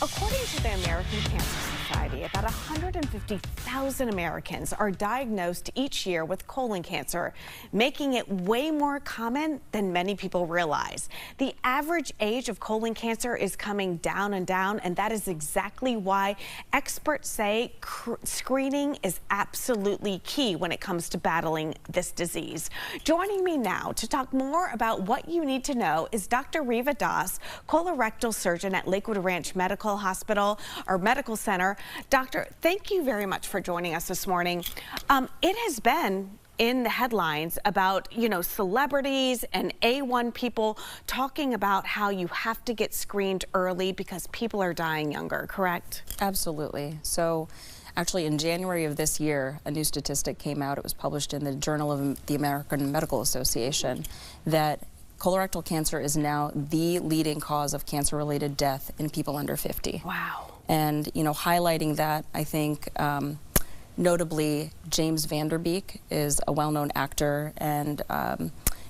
According to the American Cancer Society, about 150,000 Americans are diagnosed each year with colon cancer, making it way more common than many people realize. The average age of colon cancer is coming down and down, and that is exactly why experts say screening is absolutely key when it comes to battling this disease. Joining me now to talk more about what you need to know is Dr. Riva Das, colorectal surgeon at Lakewood Ranch Medical Hospital or Medical Center. Doctor, thank you very much for joining us this morning. It has been in the headlines about, celebrities and A1 people talking about how you have to get screened early because people are dying younger, correct? Absolutely. So actually in January of this year, a new statistic came out. It was published in the Journal of the American Medical Association that colorectal cancer is now the leading cause of cancer-related death in people under 50. Wow. And, highlighting that, I think, notably, James Van Der Beek is a well-known actor, and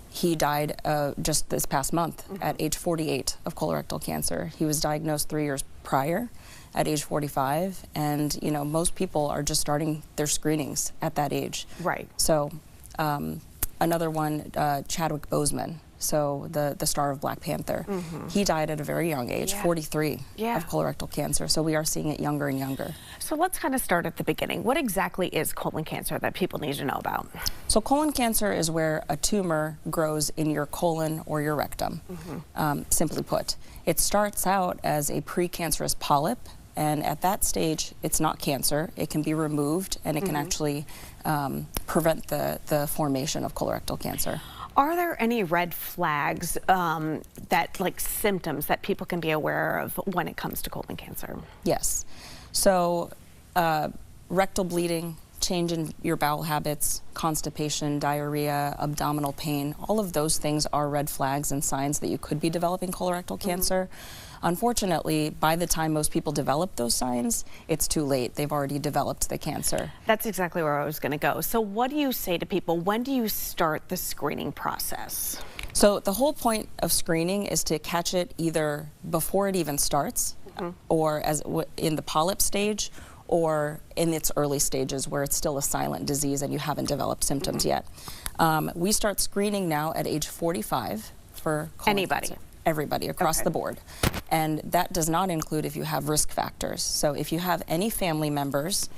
he died just this past month at age 48 of colorectal cancer. He was diagnosed 3 years prior at age 45, and, most people are just starting their screenings at that age. Right. So, another one, Chadwick Boseman. So the star of Black Panther, he died at a very young age, 43, of colorectal cancer. So we are seeing it younger and younger. So let's kind of start at the beginning. What exactly is colon cancer that people need to know about? So colon cancer is where a tumor grows in your colon or your rectum, simply put. It starts out as a precancerous polyp, and at that stage, it's not cancer. It can be removed, and it can actually prevent the formation of colorectal cancer. Are there any red flags, symptoms that people can be aware of when it comes to colon cancer? Yes. So rectal bleeding, change in your bowel habits, constipation, diarrhea, abdominal pain, all of those things are red flags and signs that you could be developing colorectal cancer. Unfortunately, by the time most people develop those signs, it's too late. They've already developed the cancer. That's exactly where I was going to go. So what do you say to people? When do you start the screening process? So the whole point of screening is to catch it either before it even starts, or in the polyp stage, or in its early stages where it's still a silent disease and you haven't developed symptoms yet. We start screening now at age 45 for colon anybody. cancer. Everybody across the board. And that does not include if you have risk factors. So if you have any family members,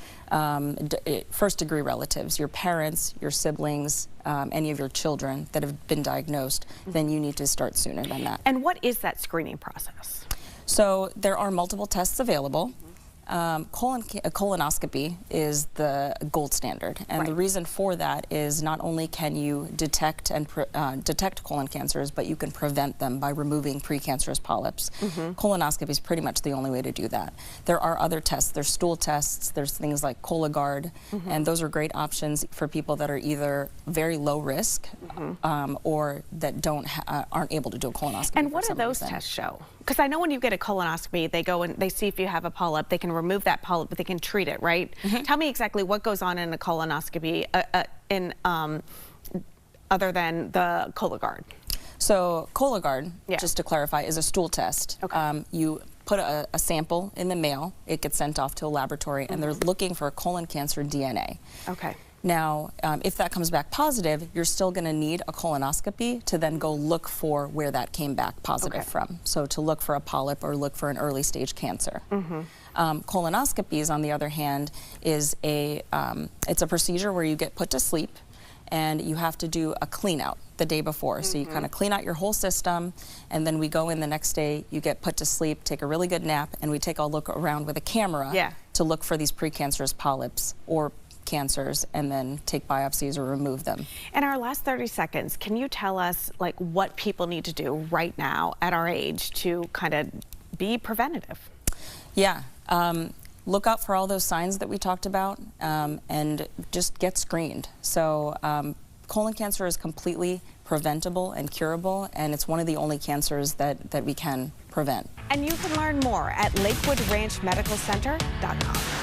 first degree relatives, your parents, your siblings, any of your children that have been diagnosed, then you need to start sooner than that. And what is that screening process? So there are multiple tests available. Colonoscopy is the gold standard, and the reason for that is not only can you detect and detect colon cancers, but you can prevent them by removing precancerous polyps. Colonoscopy is pretty much the only way to do that. There are other tests. There's stool tests. There's things like Cologuard, and those are great options for people that are either very low risk or that aren't able to do a colonoscopy. And what do those tests show? Because I know when you get a colonoscopy, they go and they see if you have a polyp. They can remove that polyp, but they can treat it, right? Tell me exactly what goes on in a colonoscopy other than the Cologuard. So Cologuard, just to clarify, is a stool test. You put a sample in the mail, it gets sent off to a laboratory, and they're looking for colon cancer DNA. Now, if that comes back positive, you're still going to need a colonoscopy to then go look for where that came back positive from. So to look for a polyp or look for an early stage cancer. Colonoscopies, on the other hand, is it's a procedure where you get put to sleep and you have to do a clean out the day before. So you kind of clean out your whole system, and then we go in the next day, you get put to sleep, take a really good nap, and we take a look around with a camera to look for these precancerous polyps or cancers, and then take biopsies or remove them. In our last 30 seconds, can you tell us what people need to do right now at our age to kind of be preventative? Yeah, look out for all those signs that we talked about, and just get screened. So colon cancer is completely preventable and curable, and it's one of the only cancers that we can prevent. And you can learn more at LakewoodRanchMedicalCenter.com.